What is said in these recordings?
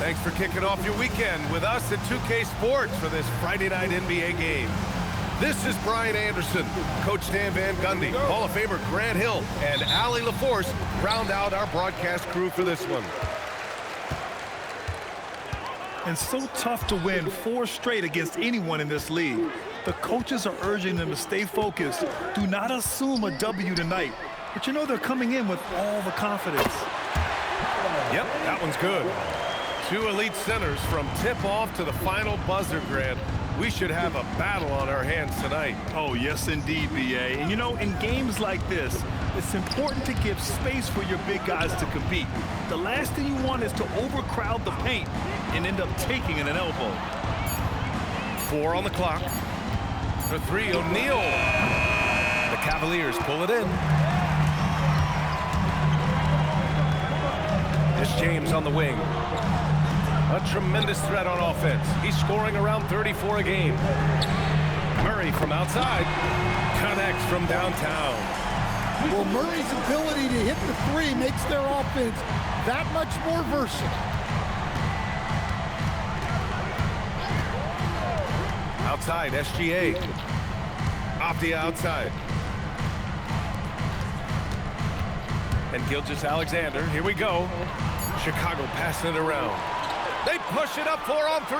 Thanks for kicking off your weekend with us at 2K Sports for this Friday night NBA game. This is Brian Anderson, Coach Stan Van Gundy, Hall of Famer Grant Hill, and Allie LaForce round out our broadcast crew for this one. And so tough to win 4 straight against anyone in this league. The coaches are urging them to stay focused. Do not assume a W tonight. But you know they're coming in with all the confidence. Yep, that one's good. 2 elite centers from tip-off to the final buzzer, Grant. We should have a battle on our hands tonight. Oh, yes, indeed, B.A. And, you know, in games like this, it's important to give space for your big guys to compete. The last thing you want is to overcrowd the paint and end up taking an elbow. 4 on the clock. For 3, O'Neal. The Cavaliers pull it in. It's James on the wing. A tremendous threat on offense. He's scoring around 34 a game. Murray from outside connects from downtown. Well, Murray's ability to hit the 3 makes their offense that much more versatile. Outside, SGA. Avdija outside. And Gilgeous-Alexander, here we go. Chicago passing it around. They push it up 4 on 3.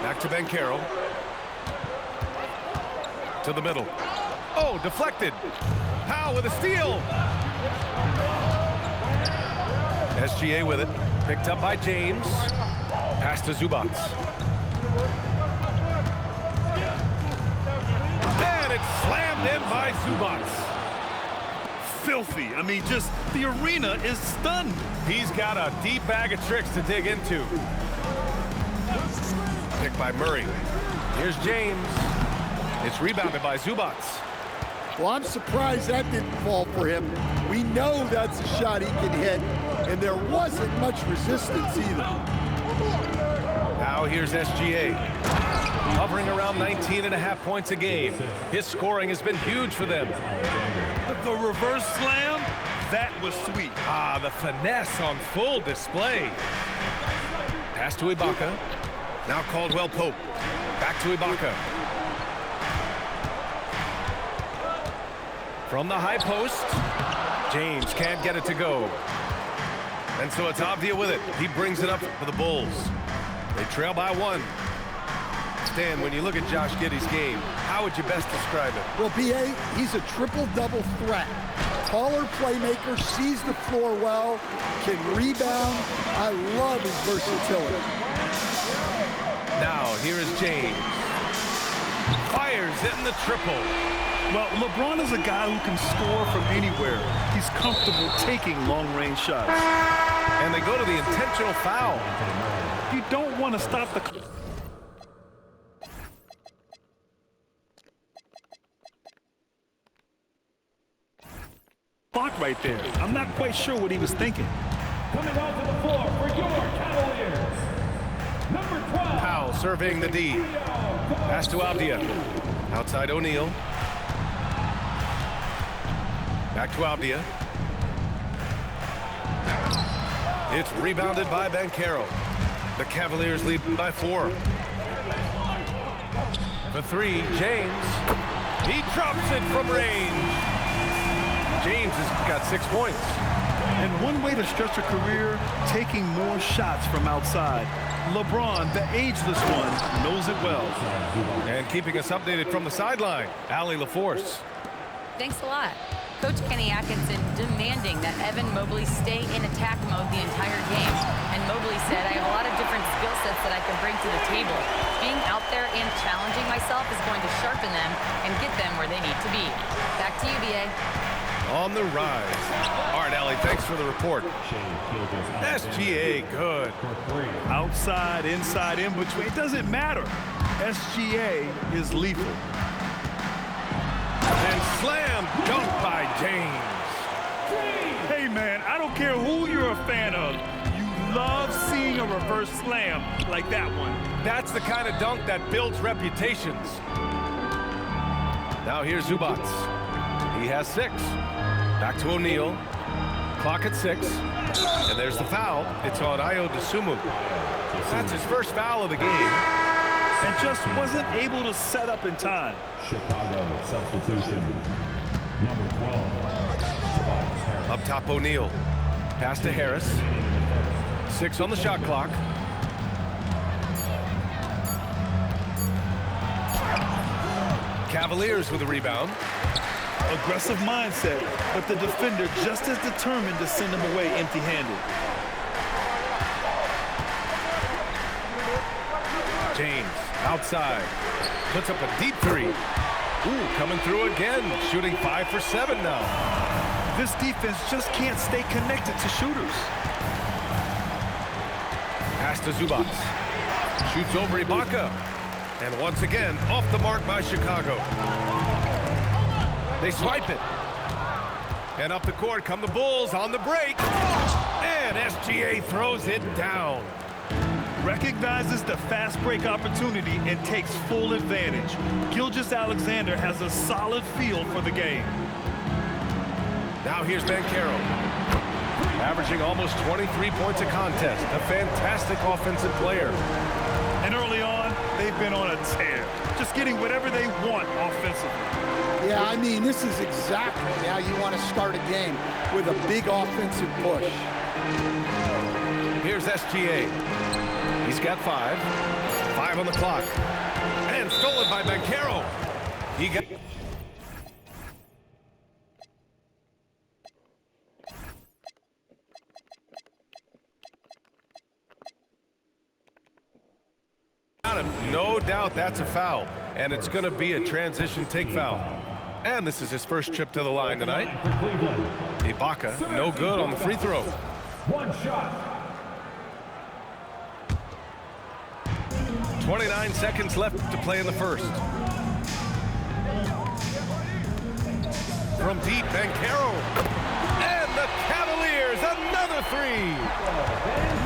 Back to Banchero. To the middle. Oh, deflected. Powell with a steal. SGA with it. Picked up by James. Pass to Zubac. And it's slammed in by Zubac. Filthy. I mean, just the arena is stunned. He's got a deep bag of tricks to dig into. Picked by Murray. Here's James. It's rebounded by Zubac. Well, I'm surprised that didn't fall for him. We know that's a shot he can hit, and there wasn't much resistance either. Now here's SGA. Hovering around 19.5 points a game. His scoring has been huge for them. The reverse slam, that was sweet. Ah, the finesse on full display. Pass to Ibaka. Now Caldwell Pope. Back to Ibaka. From the high post, James can't get it to go. And so it's Avdija with it. He brings it up for the Bulls. They trail by 1. Stan, when you look at Josh Giddey's game, how would you best describe it? Well, B.A., he's a triple-double threat. Taller playmaker, sees the floor well, can rebound. I love his versatility. Now, here is James. Fires in the triple. Well, LeBron is a guy who can score from anywhere. He's comfortable taking long-range shots. And they go to the intentional foul. You don't want to stop the... clock right there. I'm not quite sure what he was thinking. Coming onto the floor for your Cavaliers, number 12. Powell surveying the D. Pass to Avdija. Outside O'Neal. Back to Avdija. It's rebounded by Banchero. The Cavaliers lead by 4. For 3, James. He drops it from range. James has got 6 points. And one way to stretch a career, taking more shots from outside. LeBron, the ageless one, knows it well. And keeping us updated from the sideline, Allie LaForce. Thanks a lot. Coach Kenny Atkinson demanding that Evan Mobley stay in attack mode the entire game. And Mobley said, I have a lot of different skill sets that I can bring to the table. Being out there and challenging myself is going to sharpen them and get them where they need to be. Back to you, B.A. On the rise. All right, Allie, thanks for the report. SGA, good. Outside, inside, in between, it doesn't matter. SGA is lethal. And slam dunk by James. Hey, man, I don't care who you're a fan of. You love seeing a reverse slam like that one. That's the kind of dunk that builds reputations. Now here's Zubac. He has 6. Back to O'Neal. Clock at 6. And there's the foul. It's on Ayo Dosunmu. That's his first foul of the game. And just wasn't able to set up in time. Chicago substitution. Number 12. Up top, O'Neal. Pass to Harris. 6 on the shot clock. Cavaliers with a rebound. Aggressive mindset, but the defender just as determined to send him away empty-handed. James outside. Puts up a deep three. Ooh, coming through again. Shooting 5 for 7 now. This defense just can't stay connected to shooters. Pass to Zubac. Shoots over Ibaka. And once again, off the mark by Chicago. They swipe it. And up the court come the Bulls on the break. And SGA throws it down. Recognizes the fast break opportunity and takes full advantage. Gilgeous-Alexander has a solid feel for the game. Now here's Banchero. Averaging almost 23 points a contest. A fantastic offensive player. And early on, they've been on a tear. Just getting whatever they want offensively. Yeah, I mean, this is exactly how you want to start a game, with a big offensive push. Here's SGA. He's got 5. 5 on the clock. And stolen by Banchero. He got... No doubt that's a foul. And it's going to be a transition take foul. And this is his first trip to the line tonight. Ibaka, no good on the free throw. 1 shot. 29 seconds left to play in the first. From deep, Banchero. And the Cavaliers, another 3.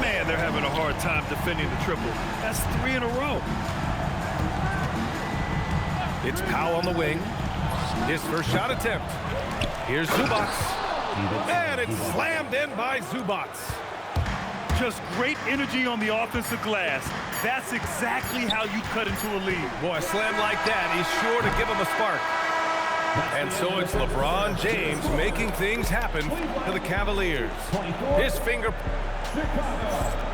Man, they're having a hard time defending the triple. That's 3 in a row. It's Powell on the wing. His first shot attempt. Here's Zubac. And it's slammed in by Zubac. Just great energy on the offensive glass. That's exactly how you cut into a lead. Boy, a slam like that is sure to give him a spark. And so it's LeBron James making things happen for the Cavaliers. His finger... Chicago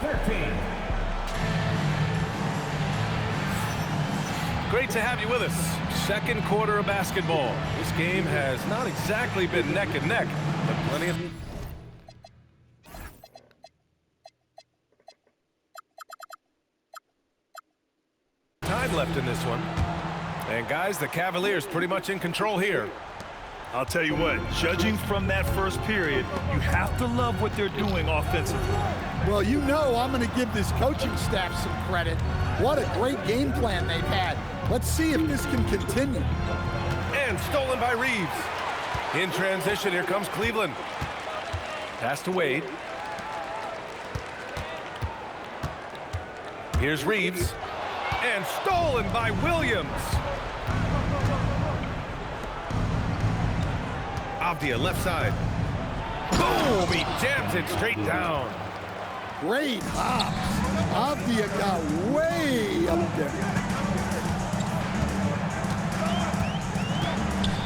13. Great to have you with us. Second quarter of basketball. This game has not exactly been neck and neck, but plenty of... time left in this one. And guys, the Cavaliers pretty much in control here. I'll tell you what, judging from that first period, you have to love what they're doing offensively. Well, you know I'm going to give this coaching staff some credit. What a great game plan they've had. Let's see if this can continue. And stolen by Reeves. In transition, here comes Cleveland. Pass to Wade. Here's Reeves. And stolen by Williams. Avdia left side. Boom! He jams it straight down. Great hops. Avdia got way up there.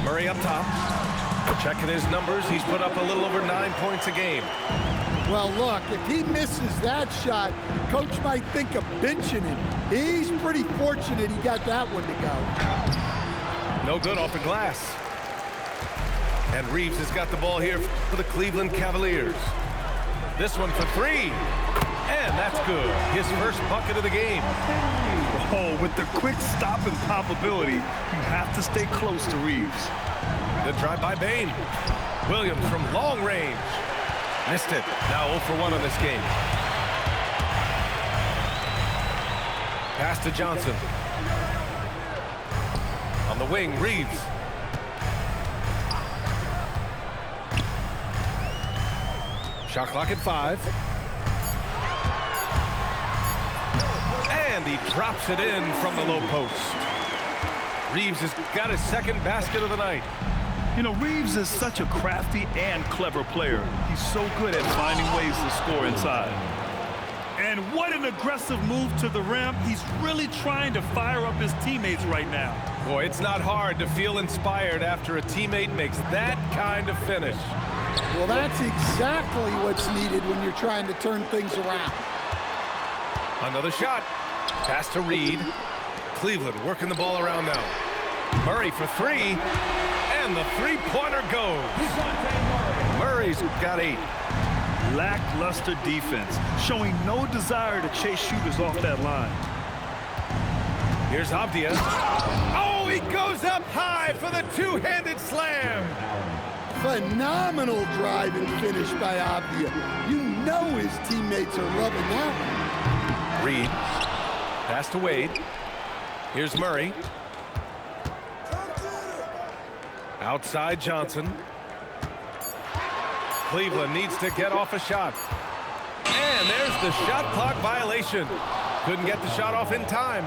Murray up top. Checking his numbers. He's put up a little over 9 points a game. Well, look, if he misses that shot, coach might think of benching him. He's pretty fortunate he got that one to go. No good off the glass. And Reeves has got the ball here for the Cleveland Cavaliers. This one for 3. And that's good. His first bucket of the game. Oh, with the quick stop and pop ability, you have to stay close to Reeves. Good drive by Bane. Williams from long range. Missed it. Now 0 for 1 on this game. Pass to Johnson. On the wing, Reeves. Shot clock at 5. And he drops it in from the low post. Reeves has got his second basket of the night. You know, Reeves is such a crafty and clever player. He's so good at finding ways to score inside. And what an aggressive move to the rim. He's really trying to fire up his teammates right now. Boy, it's not hard to feel inspired after a teammate makes that kind of finish. Well, that's exactly what's needed when you're trying to turn things around. Another shot. Pass to Reed. Cleveland working the ball around now. Murray for three. And the three-pointer goes. Murray's got 8. Lackluster defense, showing no desire to chase shooters off that line. Here's Avdia. Oh, he goes up high for the two-handed slam. Phenomenal drive and finish by Avdia. You know his teammates are loving that. Reed. Pass to Wade. Here's Murray. Outside Johnson. Cleveland needs to get off a shot. And there's the shot clock violation. Couldn't get the shot off in time.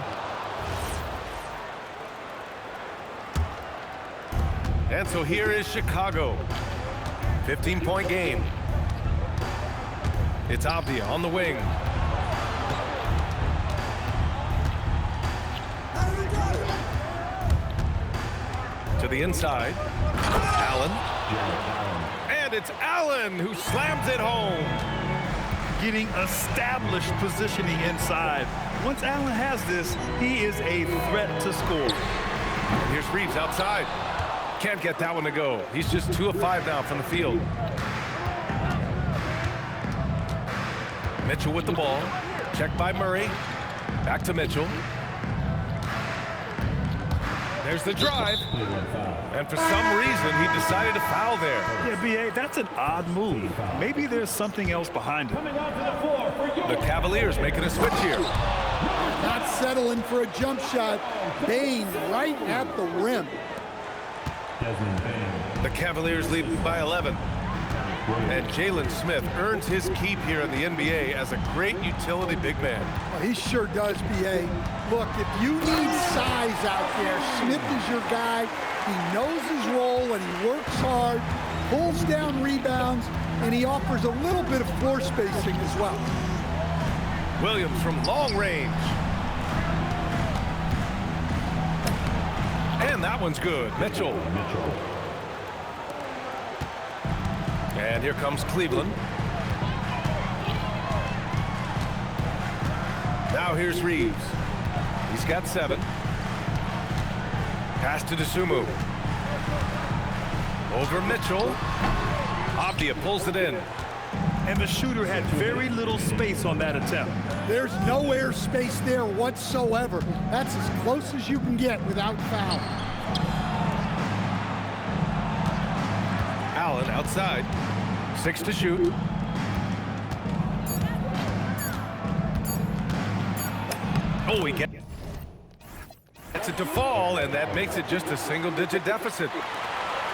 And so here is Chicago. 15-point game. It's Avdia on the wing. To the inside. Allen. And it's Allen who slams it home. Getting established positioning inside. Once Allen has this, he is a threat to score. And here's Reeves outside. Can't get that one to go. He's just 2 of 5 now from the field. Mitchell with the ball. Checked by Murray. Back to Mitchell. There's the drive. And for some reason, he decided to foul there. Yeah, B.A., that's an odd move. Maybe there's something else behind it. The Cavaliers making a switch here. Not settling for a jump shot. Bane right at the rim. The Cavaliers lead by 11. And Jalen Smith earns his keep here in the NBA as a great utility big man. Well, he sure does, B.A. Look, if you need size out there, Smith is your guy. He knows his role and he works hard, pulls down rebounds, and he offers a little bit of floor spacing as well. Williams from long range. And that one's good. Mitchell. And here comes Cleveland. Now here's Reeves. He's got 7. Pass to Dosunmu. Over Mitchell. Avdia pulls it in. And the shooter had very little space on that attempt. There's no air space there whatsoever. That's as close as you can get without foul. Allen outside. 6 to shoot. Oh, he gets it to fall, and that makes it just a single-digit deficit.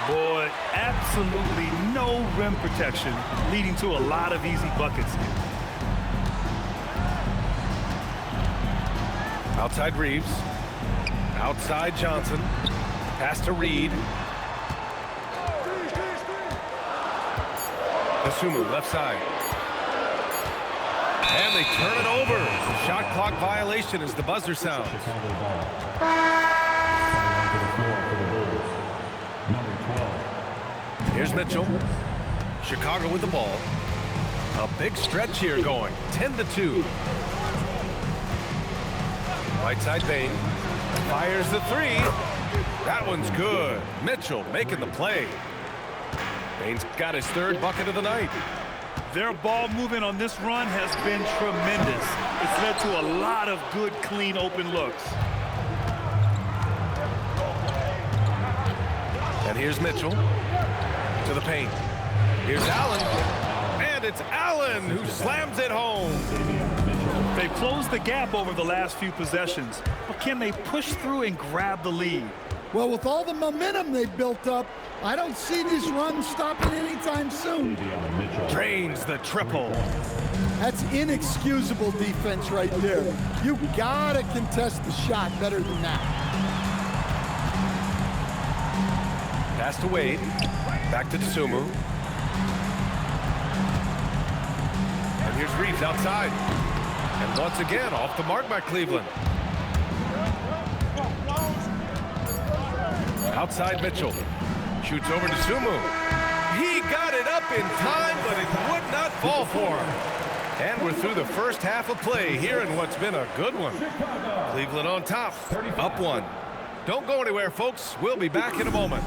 Boy, absolutely no rim protection, leading to a lot of easy buckets. Outside Reeves. Outside Johnson. Pass to Reed. Dosunmu left side. And they turn it over. Shot clock violation as the buzzer sounds. Here's Mitchell. Chicago with the ball. A big stretch here going. 10-2. Right side Bane. Fires the 3. That one's good. Mitchell making the play. Bane's got his 3rd bucket of the night. Their ball movement on this run has been tremendous. It's led to a lot of good, clean, open looks. And here's Mitchell to the paint. Here's Allen. And it's Allen who slams it home. They've closed the gap over the last few possessions, but can they push through and grab the lead? Well, with all the momentum they've built up, I don't see this run stopping anytime soon. Drains the triple. That's inexcusable defense right there. You gotta contest the shot better than that. Pass to Wade. Back to Dosunmu. And here's Reeves outside. And once again, off the mark by Cleveland. Outside Mitchell. Shoots over to Dosunmu. He got it up in time, but it would not fall for him. And we're through the first half of play here in what's been a good one. Cleveland on top, up 1. Don't go anywhere, folks. We'll be back in a moment.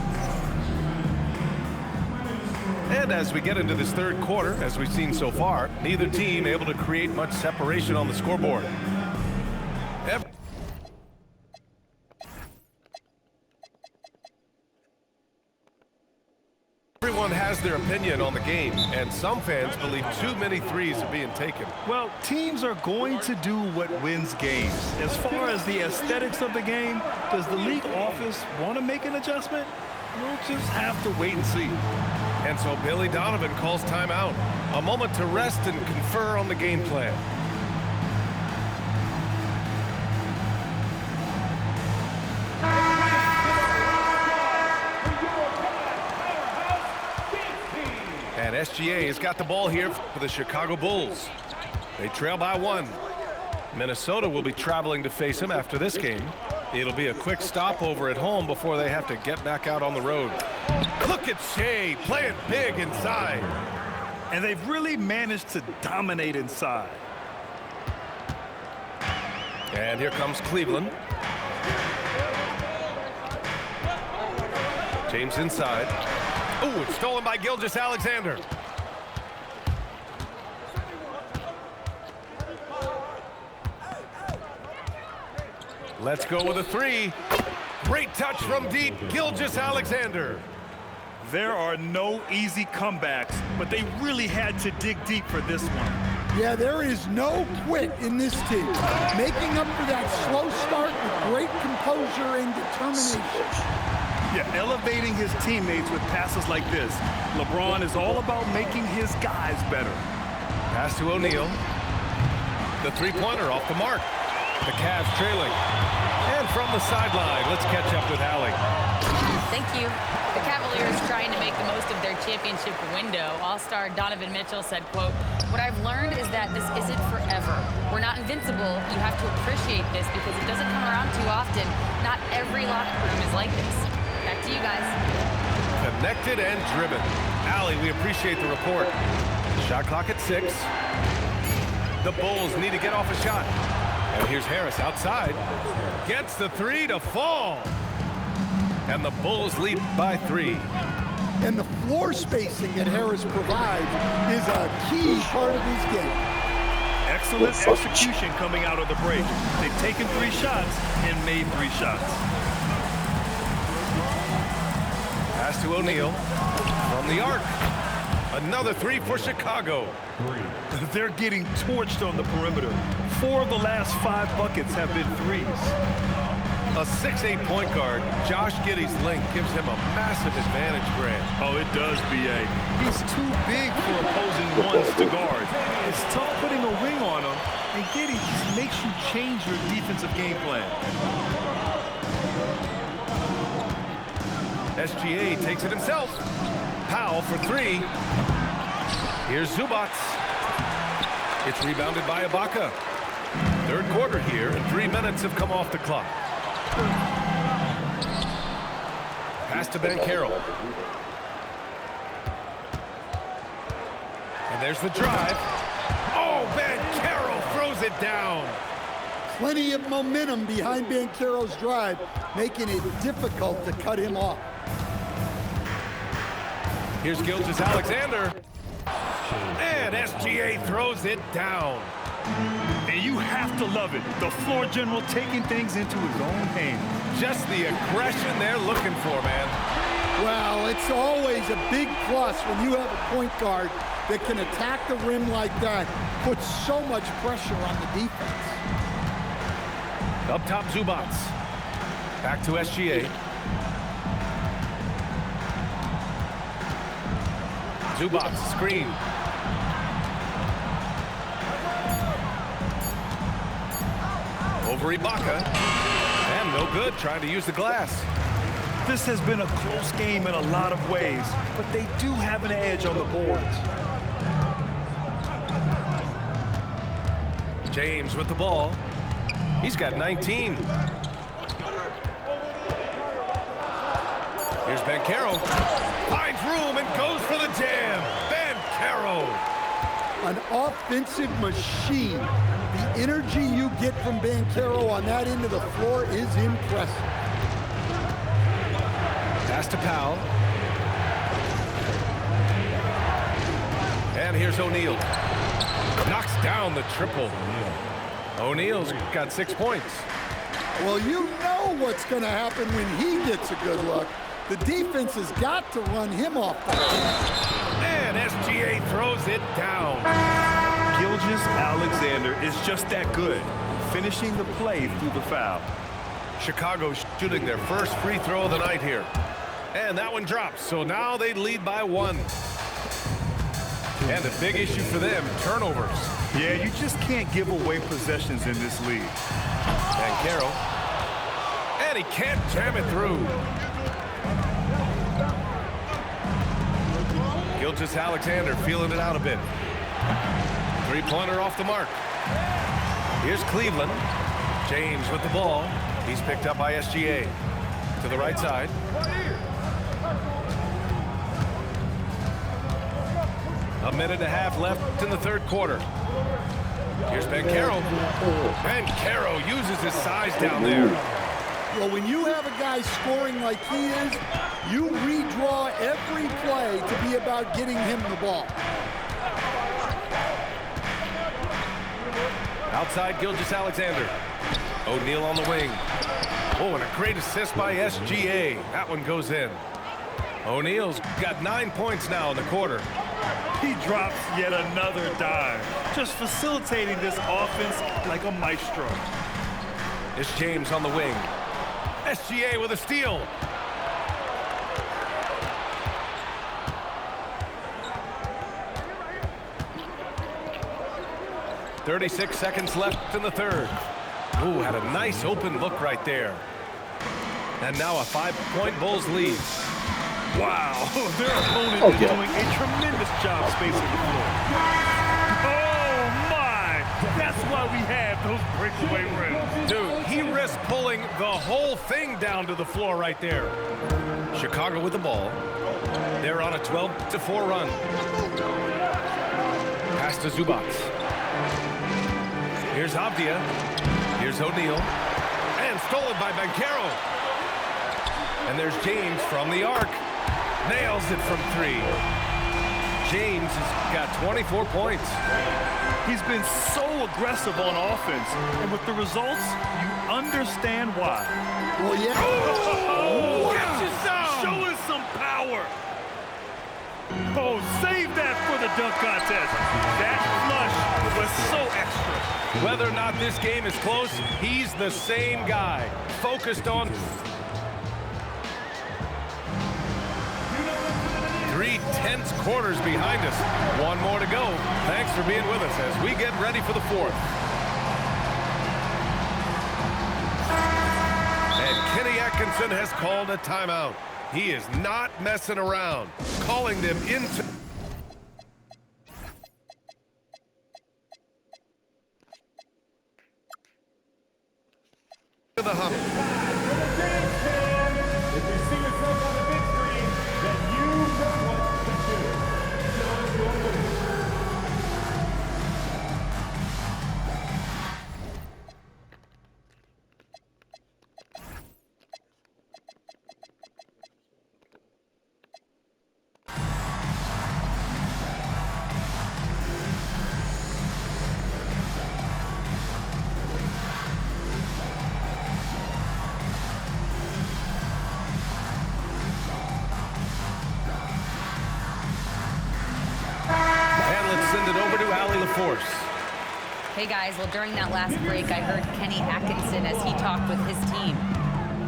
And as we get into this third quarter, as we've seen so far, neither team able to create much separation on the scoreboard. Everyone has their opinion on the game, and some fans believe too many threes are being taken. Well, teams are going to do what wins games. As far as the aesthetics of the game, does the league office want to make an adjustment? We'll just have to wait and see. And so Billy Donovan calls timeout. A moment to rest and confer on the game plan. And SGA has got the ball here for the Chicago Bulls. They trail by 1. Minnesota will be traveling to face him after this game. It'll be a quick stopover at home before they have to get back out on the road. Look at Shea playing big inside. And they've really managed to dominate inside. And here comes Cleveland. James inside. Ooh, it's stolen by Gilgeous-Alexander. Let's go with a 3. Great touch from deep, Gilgeous-Alexander. There are no easy comebacks, but they really had to dig deep for this one. Yeah, there is no quit in this team. Making up for that slow start with great composure and determination. Yeah, elevating his teammates with passes like this. LeBron is all about making his guys better. Pass to O'Neal. The three-pointer off the mark. The Cavs trailing. And from the sideline, let's catch up with Allie. Thank you. The Cavaliers trying to make the most of their championship window. All-star Donovan Mitchell said, quote, "What I've learned is that this isn't forever. We're not invincible. You have to appreciate this because it doesn't come around too often. Not every locker room is like this." Back to you guys. Connected and driven. Allie, we appreciate the report. Shot clock at 6. The Bulls need to get off a shot. And here's Harris outside. Gets the 3 to fall. And the Bulls lead by 3. And the floor spacing that Harris provides is a key part of his game. Excellent execution coming out of the break. They've taken 3 shots and made 3 shots. Pass to O'Neal from the arc. Another 3 for Chicago. They're getting torched on the perimeter. 4 of the last 5 buckets have been threes. A 6'8" point guard, Josh Giddey's length gives him a massive advantage, Grant. Oh, it does, B.A. He's too big for opposing ones to guard. It's tough putting a wing on him, and Giddey just makes you change your defensive game plan. SGA takes it himself. Powell for 3. Here's Zubac. It's rebounded by Ibaka. Third quarter here, and 3 minutes have come off the clock. Pass to Banchero. And there's the drive. Oh, Banchero throws it down. Plenty of momentum behind Banchero's drive, making it difficult to cut him off. Here's Gilgeous-Alexander. And SGA throws it down. And you have to love it. The floor general taking things into his own hands. Just the aggression they're looking for, man. Well, it's always a big plus when you have a point guard that can attack the rim like that, put so much pressure on the defense. Up top, Zubac. Back to SGA. Zubac, screen. Over Ibaka. And no good, trying to use the glass. This has been a close game in a lot of ways, but they do have an edge on the boards. James with the ball. He's got 19. Here's Banchero. Finds room and goes for the jam. Banchero. An offensive machine. The energy you get from Banchero on that end of the floor is impressive. Pass to Powell. And here's O'Neal. Knocks down the triple. O'Neal's got 6 points. Well, you know what's going to happen when he gets a good look. The defense has got to run him off the floor. And SGA throws it down. Gilgeous-Alexander is just that good, finishing the play through the foul. Chicago shooting their first free throw of the night here. And that one drops, so now they lead by 1. And a big issue for them, turnovers. Yeah, you just can't give away possessions in this league. Banchero. And he can't jam it through. Gilgeous-Alexander feeling it out a bit. Three-pointer off the mark. Here's Cleveland. James with the ball. He's picked up by SGA. To the right side. A minute and a half left in the third quarter. Here's Banchero. Banchero uses his size down there. Well, when you have a guy scoring like he is, you redraw every play to be about getting him the ball. Outside Gilgeous-Alexander. O'Neal on the wing. Oh, and a great assist by SGA. That one goes in. O'Neal's got 9 points now in the quarter. He drops yet another dime, just facilitating this offense like a maestro. It's James on the wing. SGA with a steal. .36 seconds left in the third. Ooh, had a nice open look right there. And now a 5-point Bulls lead. Wow, their opponent is doing a tremendous job spacing the floor. Oh my, that's why we have those breakaway rims. Dude, he risked pulling the whole thing down to the floor right there. Chicago with the ball. They're on a 12-4 run. Pass to Zubac. Here's Avdia. Here's O'Neal. And stolen by Banchero. And there's James from the arc. Nails it from 3. James has got 24 points. He's been so aggressive on offense, and with the results, you understand why. Well, yeah. Oh, catches some. Showing some power. Oh, save that for the dunk contest. That flush was so extra. Whether or not this game is close, he's the same guy. Focused on 3 tense quarters behind us. One more to go. Thanks for being with us as we get ready for the fourth. And Kenny Atkinson has called a timeout. He is not messing around, calling them into the huddle. If you see yourself on the big screen, then you know what to do. Force. Hey guys, well during that last break, I heard Kenny Atkinson as he talked with his team.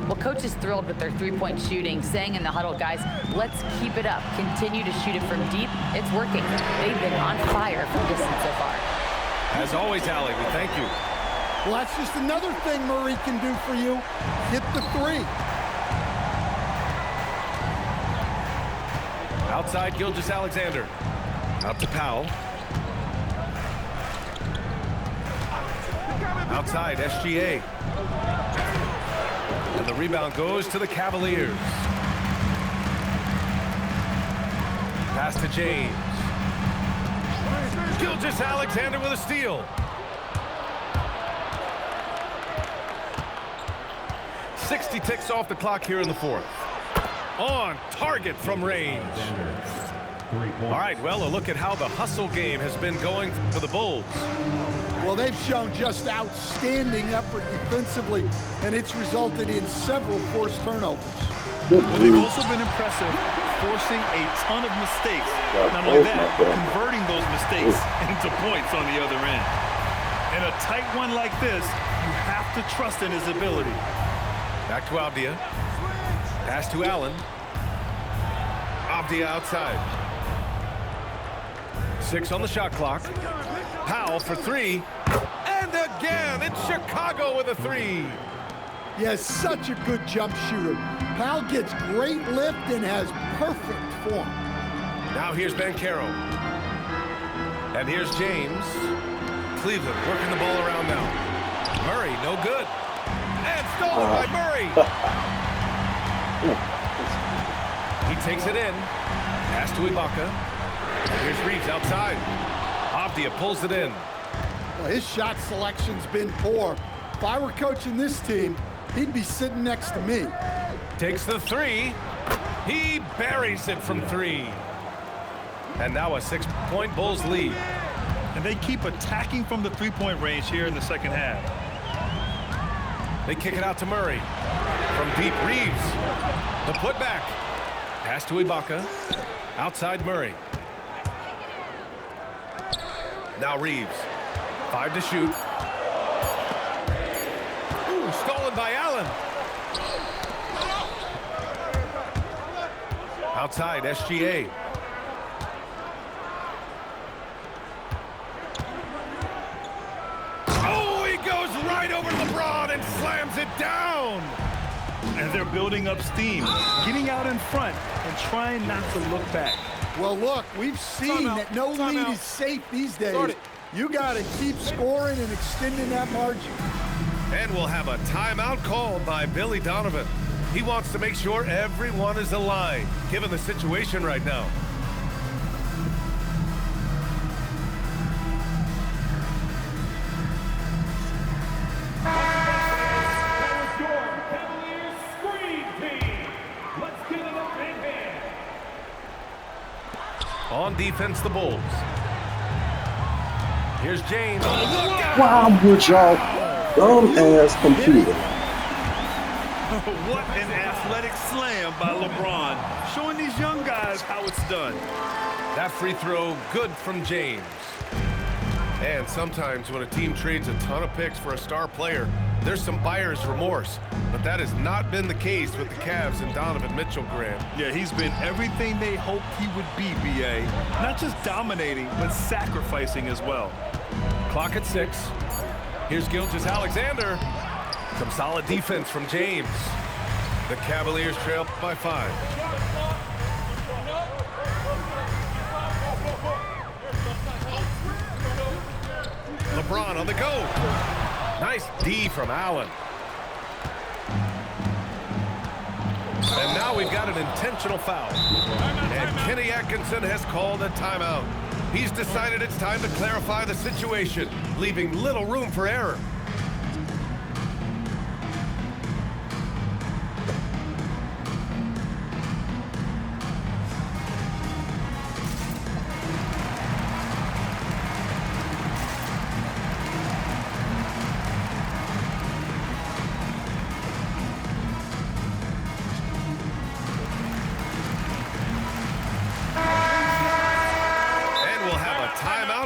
Well, coach is thrilled with their three-point shooting, saying in the huddle, guys, let's keep it up. Continue to shoot it from deep. It's working. They've been on fire from distance so far. As always, Allie, we thank you. Well, that's just another thing Murray can do for you. Hit the 3. Outside Gilgeous-Alexander. Out to Powell. Outside SGA. And the rebound goes to the Cavaliers. Pass to James. Gilgeous-Alexander with a steal. 60 ticks off the clock here in the fourth. On target from range. All right, well, a look at how the hustle game has been going for the Bulls. Well, they've shown just outstanding effort defensively, and it's resulted in several forced turnovers. Well, they've also been impressive, forcing a ton of mistakes. Not only that, converting those mistakes into points on the other end. In a tight one like this, you have to trust in his ability. Back to Avdia. Pass to Allen. Avdia outside. 6 on the shot clock. Powell for 3. And again, it's Chicago with a 3. Yes, such a good jump shooter. Powell gets great lift and has perfect form. Now here's Banchero. And here's James. Cleveland working the ball around now. Murray, no good. And stolen by Murray. He takes it in. Pass to Ibaka. Here's Reeves outside. Avdia pulls it in. Well, his shot selection's been poor. If I were coaching this team, he'd be sitting next to me. Takes the 3. He buries it from 3. And now a 6-point Bulls lead. And they keep attacking from the three-point range here in the second half. They kick it out to Murray. From deep, Reeves. The putback. Pass to Ibaka. Outside Murray. Now Reeves. 5 to shoot. Ooh, stolen by Allen. Outside, SGA. Oh, he goes right over LeBron and slams it down. And they're building up steam, getting out in front and trying not to look back. Well, look, we've seen that no lead is safe these days. You got to keep scoring and extending that margin. And we'll have a timeout called by Billy Donovan. He wants to make sure everyone is aligned, given the situation right now. On defense, the Bulls. Here's James. Wow, good job. Dumb-ass computer. What an athletic slam by LeBron, showing these young guys how it's done. That free throw, good from James. And sometimes when a team trades a ton of picks for a star player, there's some buyer's remorse. But that has not been the case with the Cavs and Donovan Mitchell, Grant. Yeah, he's been everything they hoped he would be, B.A. Not just dominating, but sacrificing as well. Clock at 6. Here's Gilgeous-Alexander. Some solid defense from James. The Cavaliers trail by 5. LeBron on the go. Nice D from Allen. And now we've got an intentional foul. And Kenny Atkinson has called a timeout. He's decided it's time to clarify the situation, leaving little room for error.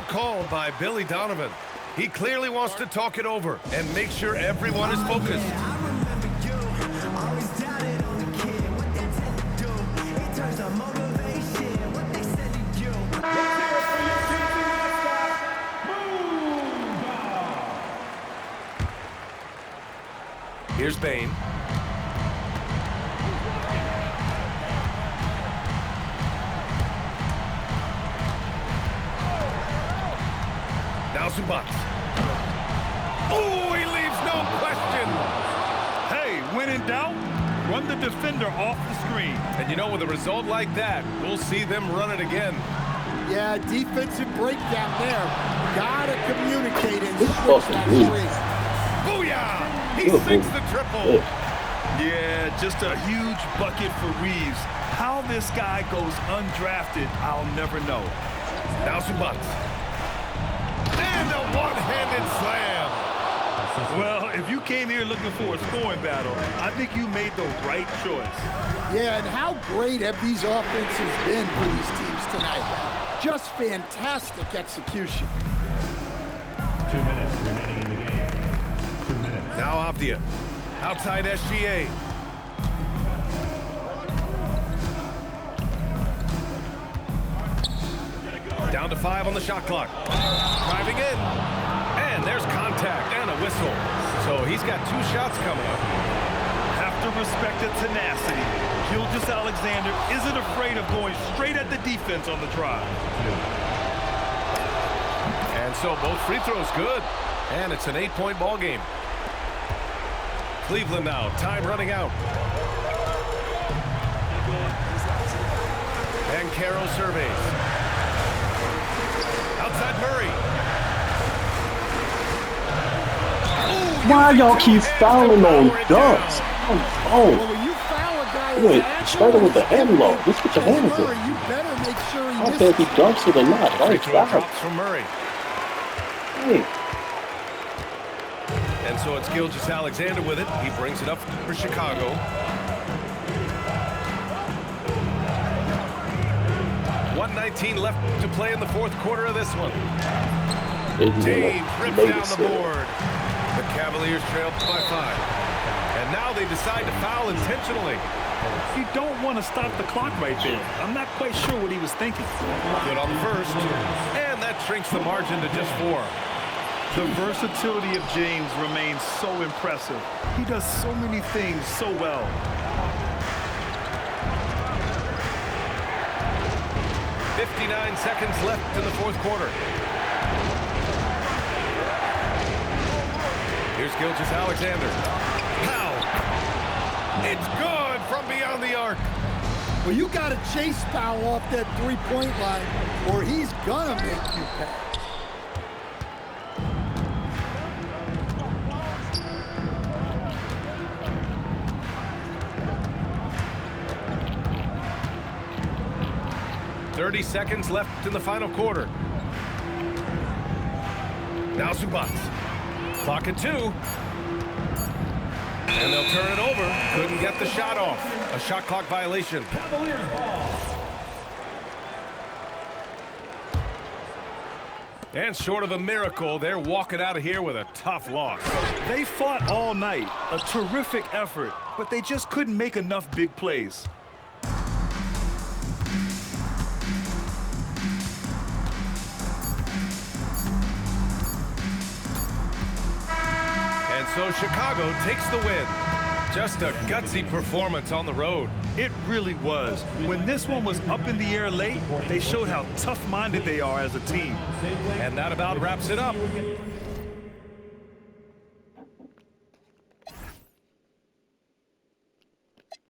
Called by Billy Donovan. He clearly wants to talk it over and make sure everyone is focused. Here's Bane. Now Zubac. Oh, he leaves no question. Hey, when in doubt, run the defender off the screen. And you know, with a result like that, we'll see them run it again. Yeah, defensive breakdown there. Gotta communicate and switch that screen. Booyah! He sinks the triple. Yeah, just a huge bucket for Reeves. How this guy goes undrafted, I'll never know. Now Zubac. And a one-handed slam. Well, if you came here looking for a scoring battle, I think you made the right choice. Yeah, and how great have these offenses been for these teams tonight? Just fantastic execution. 2 minutes remaining in the game. 2 minutes. Now Avdia. Outside SGA. Down to 5 on the shot clock. Driving in. And there's contact and a whistle. So he's got 2 shots coming up. Have to respect the tenacity. Gilgeous-Alexander isn't afraid of going straight at the defense on the drive. And so both free throws good. And it's an 8-point ball game. Cleveland now. Time running out. And Carroll surveys. Outside Murray. Why y'all keep fouling on dunks? Well, when you foul a guy You went straight with the hand low. Just put your hands in. You better make sure I he don't care if he dunks it or not. Free That's throw foul. drops from Murray. Hey, And so it's Gilgeous-Alexander with it. He brings it up for Chicago. .119 left to play in the 4th quarter of this one. James rips down the board. The Cavaliers trail by 5. And now they decide to foul intentionally. You don't want to stop the clock right there. I'm not quite sure what he was thinking. Good on the first. And that shrinks the margin to just 4. The versatility of James remains so impressive. He does so many things so well. .59 seconds left in the 4th quarter. Here's Gilgeous-Alexander. Pow! It's good from beyond the arc. Well, you got to chase foul off that three-point line, or he's gonna make you pay. .30 seconds left in the final quarter. Now Zubac. Clock at 2. And they'll turn it over. Couldn't get the shot off. A shot clock violation. Cavaliers ball. And short of a miracle, they're walking out of here with a tough loss. They fought all night. A terrific effort, but they just couldn't make enough big plays. And so Chicago takes the win. Just a gutsy performance on the road. It really was. When this one was up in the air late, they showed how tough-minded they are as a team. And that about wraps it up.